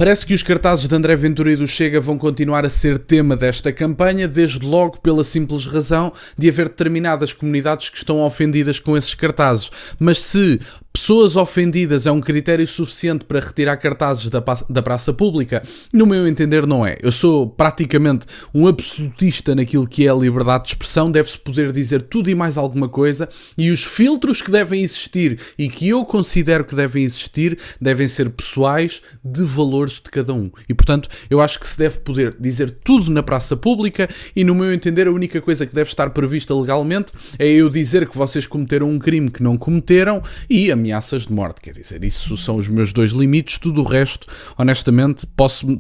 Parece que os cartazes de André Ventura e do Chega vão continuar a ser tema desta campanha, desde logo pela simples razão de haver determinadas comunidades que estão ofendidas com esses cartazes. Mas se pessoas ofendidas é um critério suficiente para retirar cartazes da praça pública, no meu entender não é. Eu sou praticamente um absolutista naquilo que é a liberdade de expressão, deve-se poder dizer tudo e mais alguma coisa, e os filtros que devem existir e que eu considero que devem existir, devem ser pessoais, de valores de cada um. E portanto, eu acho que se deve poder dizer tudo na praça pública, e no meu entender a única coisa que deve estar prevista legalmente é eu dizer que vocês cometeram um crime que não cometeram e ameaças de morte. Quer dizer, isso são os meus dois limites. Tudo o resto, honestamente,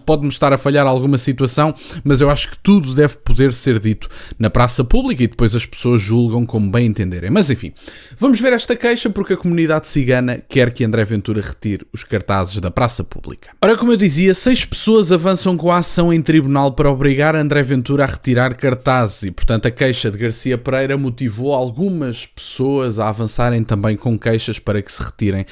pode-me estar a falhar alguma situação, mas eu acho que tudo deve poder ser dito na praça pública e depois as pessoas julgam como bem entenderem. Mas enfim, vamos ver esta queixa porque a comunidade cigana quer que André Ventura retire os cartazes da praça pública. Ora, como eu dizia, 6 pessoas avançam com a ação em tribunal para obrigar André Ventura a retirar cartazes e, portanto, a queixa de Garcia Pereira motivou algumas pessoas a avançarem também com queixas para que se retirem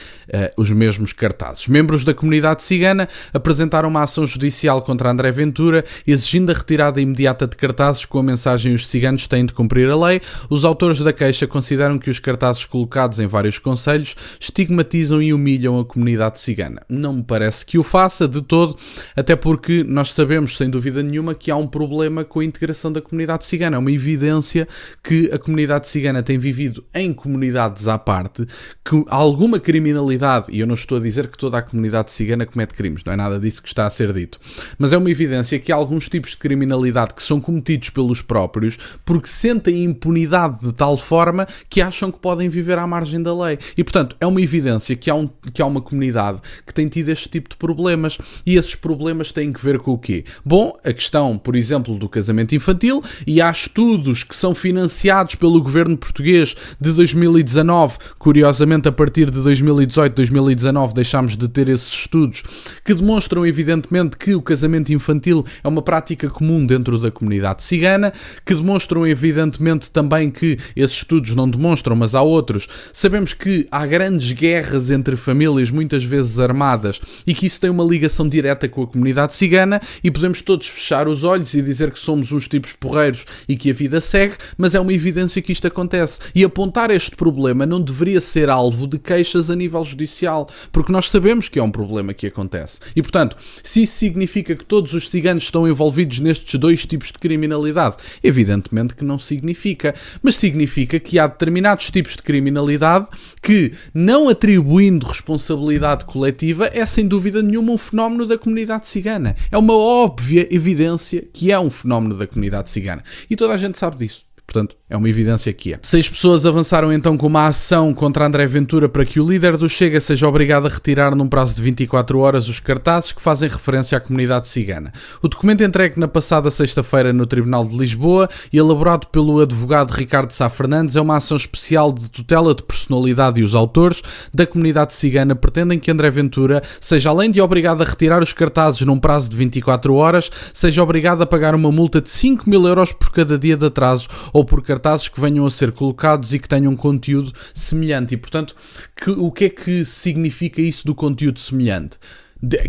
os mesmos cartazes. Membros da comunidade cigana apresentaram uma ação judicial contra André Ventura, exigindo a retirada imediata de cartazes com a mensagem "os ciganos têm de cumprir a lei". Os autores da queixa consideram que os cartazes colocados em vários concelhos estigmatizam e humilham a comunidade cigana. Não me parece que o faça de todo, até porque nós sabemos, sem dúvida nenhuma, que há um problema com a integração da comunidade cigana. É uma evidência que a comunidade cigana tem vivido em comunidades à parte, que alguma criminalidade, e eu não estou a dizer que toda a comunidade cigana comete crimes, não é nada disso que está a ser dito, mas é uma evidência que há alguns tipos de criminalidade que são cometidos pelos próprios porque sentem impunidade de tal forma que acham que podem viver à margem da lei. E, portanto, é uma evidência que há uma comunidade que tem tido este tipo de problemas, e esses problemas têm que ver com o quê? Bom, a questão, por exemplo, do casamento infantil, e há estudos que são financiados pelo governo português de 2019, curiosamente a partir de 2018, 2019 deixámos de ter esses estudos, que demonstram evidentemente que o casamento infantil é uma prática comum dentro da comunidade cigana, que demonstram evidentemente também que esses estudos não demonstram, mas há outros. Sabemos que há grandes guerras entre famílias, muitas vezes armadas, e que isso tem uma ligação direta com a comunidade cigana, e podemos todos fechar os olhos e dizer que somos uns tipos porreiros e que a vida segue, mas é uma evidência que isto acontece. E apontar este problema não deveria ser alvo de queixas a nível judicial, porque nós sabemos que é um problema que acontece. E, portanto, se isso significa que todos os ciganos estão envolvidos nestes dois tipos de criminalidade, evidentemente que não significa, mas significa que há determinados tipos de criminalidade que, não atribuindo responsabilidade coletiva, é sem dúvida nenhuma um fenómeno da comunidade cigana. É uma óbvia evidência que é um fenómeno da comunidade cigana. E toda a gente sabe disso. Portanto, é uma evidência que é. 6 pessoas avançaram então com uma ação contra André Ventura para que o líder do Chega seja obrigado a retirar num prazo de 24 horas os cartazes que fazem referência à comunidade cigana. O documento entregue na passada sexta-feira no Tribunal de Lisboa e elaborado pelo advogado Ricardo Sá Fernandes é uma ação especial de tutela de personalidade, e os autores da comunidade cigana pretendem que André Ventura seja, além de obrigado a retirar os cartazes num prazo de 24 horas, seja obrigado a pagar uma multa de 5.000 euros por cada dia de atraso ou por cartazes que venham a ser colocados e que tenham conteúdo semelhante. E, portanto, o que é que significa isso do conteúdo semelhante?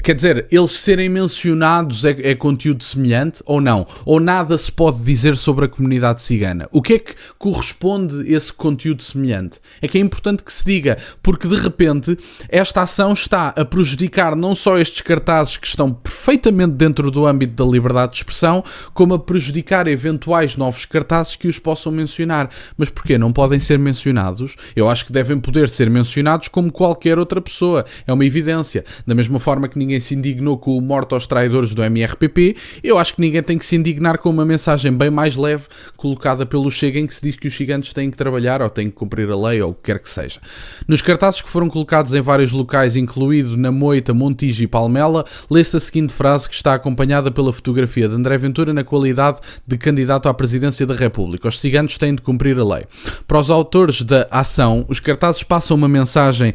Quer dizer, eles serem mencionados é conteúdo semelhante ou não? Ou nada se pode dizer sobre a comunidade cigana? O que é que corresponde esse conteúdo semelhante? É que é importante que se diga, porque de repente esta ação está a prejudicar não só estes cartazes que estão perfeitamente dentro do âmbito da liberdade de expressão, como a prejudicar eventuais novos cartazes que os possam mencionar. Mas porquê? Não podem ser mencionados? Eu acho que devem poder ser mencionados como qualquer outra pessoa. É uma evidência. Da mesma forma que ninguém se indignou com o morte aos traidores do MRPP, eu acho que ninguém tem que se indignar com uma mensagem bem mais leve colocada pelo Chega, em que se diz que os ciganos têm que trabalhar ou têm que cumprir a lei ou o que quer que seja. Nos cartazes que foram colocados em vários locais, incluído na Moita, Montijo e Palmela, lê-se a seguinte frase, que está acompanhada pela fotografia de André Ventura na qualidade de candidato à presidência da República: os ciganos têm de cumprir a lei. Para os autores da ação, os cartazes passam uma mensagem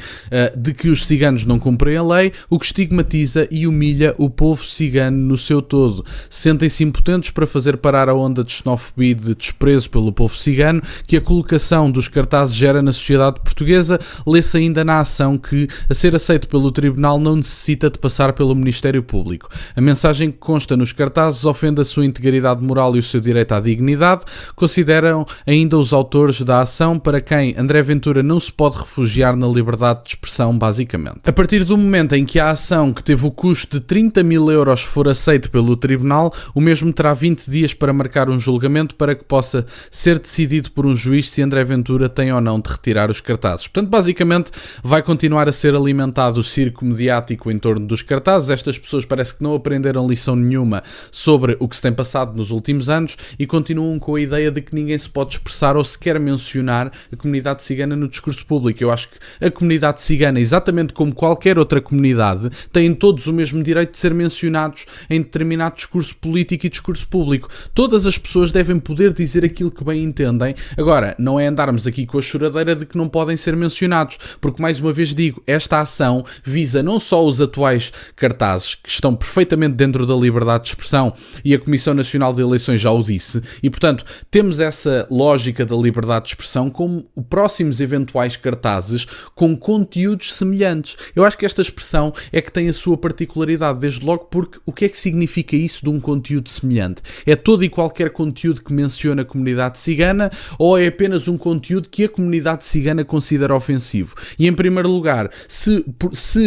de que os ciganos não cumprem a lei, o que estigmatiza estigmatiza e humilha o povo cigano no seu todo. Sentem-se impotentes para fazer parar a onda de xenofobia e de desprezo pelo povo cigano que a colocação dos cartazes gera na sociedade portuguesa. Lê-se ainda na ação que, a ser aceito pelo tribunal, não necessita de passar pelo Ministério Público. A mensagem que consta nos cartazes ofende a sua integridade moral e o seu direito à dignidade, consideram ainda os autores da ação, para quem André Ventura não se pode refugiar na liberdade de expressão, basicamente. A partir do momento em que a ação, que teve o custo de 30.000 euros, for aceita pelo tribunal, o mesmo terá 20 dias para marcar um julgamento para que possa ser decidido por um juiz se André Ventura tem ou não de retirar os cartazes. Portanto, basicamente, vai continuar a ser alimentado o circo mediático em torno dos cartazes. Estas pessoas parece que não aprenderam lição nenhuma sobre o que se tem passado nos últimos anos e continuam com a ideia de que ninguém se pode expressar ou sequer mencionar a comunidade cigana no discurso público. Eu acho que a comunidade cigana, exatamente como qualquer outra comunidade, têm todos o mesmo direito de ser mencionados em determinado discurso político e discurso público. Todas as pessoas devem poder dizer aquilo que bem entendem. Agora, não é andarmos aqui com a choradeira de que não podem ser mencionados, porque, mais uma vez digo, esta ação visa não só os atuais cartazes, que estão perfeitamente dentro da liberdade de expressão, e a Comissão Nacional de Eleições já o disse, e portanto temos essa lógica da liberdade de expressão, como os próximos eventuais cartazes com conteúdos semelhantes. Eu acho que esta expressão é que tem a sua particularidade, desde logo porque o que é que significa isso de um conteúdo semelhante? É todo e qualquer conteúdo que menciona a comunidade cigana, ou é apenas um conteúdo que a comunidade cigana considera ofensivo? E em primeiro lugar, se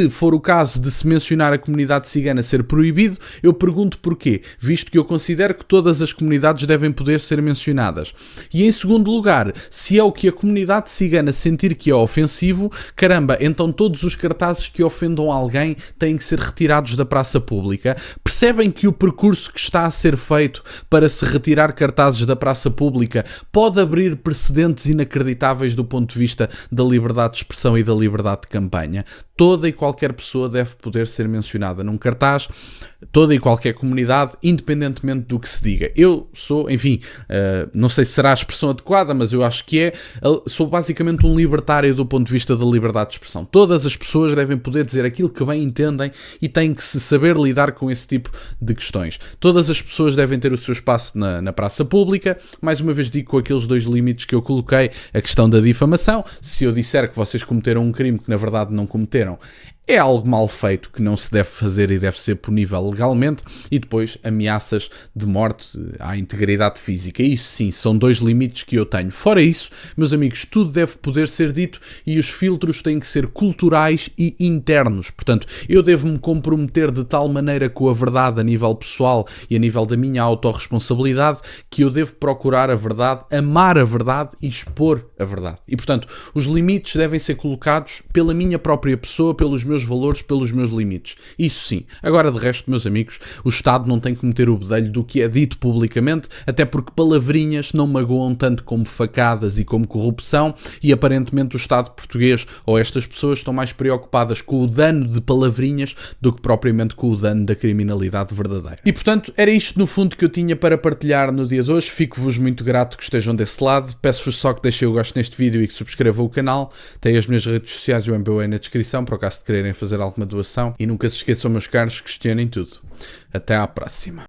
for o caso de se mencionar a comunidade cigana ser proibido, eu pergunto porquê, visto que eu considero que todas as comunidades devem poder ser mencionadas. E em segundo lugar, se é o que a comunidade cigana sentir que é ofensivo, caramba, então todos os cartazes que ofendam alguém têm que ser retirados da praça pública. Percebem que o percurso que está a ser feito para se retirar cartazes da praça pública pode abrir precedentes inacreditáveis do ponto de vista da liberdade de expressão e da liberdade de campanha. Toda e qualquer pessoa deve poder ser mencionada num cartaz, toda e qualquer comunidade, independentemente do que se diga. Eu sou, enfim, não sei se será a expressão adequada, mas eu acho que sou basicamente um libertário do ponto de vista da liberdade de expressão. Todas as pessoas devem poder dizer aquilo que bem entendem e têm que se saber lidar com esse tipo de questões. Todas as pessoas devem ter o seu espaço na praça pública. Mais uma vez digo, com aqueles dois limites que eu coloquei, a questão da difamação. Se eu disser que vocês cometeram um crime que na verdade não cometeram, é algo mal feito que não se deve fazer e deve ser punível legalmente, e depois ameaças de morte à integridade física. Isso sim, são dois limites que eu tenho. Fora isso, meus amigos, tudo deve poder ser dito e os filtros têm que ser culturais e internos. Portanto, eu devo-me comprometer de tal maneira com a verdade a nível pessoal e a nível da minha autorresponsabilidade que eu devo procurar a verdade, amar a verdade e expor a verdade. E, portanto, os limites devem ser colocados pela minha própria pessoa, pelos meus valores, pelos meus limites. Isso sim. Agora, de resto, meus amigos, o Estado não tem que meter o bedelho do que é dito publicamente, até porque palavrinhas não magoam tanto como facadas e como corrupção, e aparentemente o Estado português ou estas pessoas estão mais preocupadas com o dano de palavrinhas do que propriamente com o dano da criminalidade verdadeira. E, portanto, era isto no fundo que eu tinha para partilhar no dia de hoje. Fico-vos muito grato que estejam desse lado. Peço-vos só que deixem o gosto neste vídeo e que subscrevam o canal. Tem as minhas redes sociais e o MBA na descrição, para o caso de quererem fazer alguma doação, e nunca se esqueçam, meus caros, questionem tudo. Até à próxima.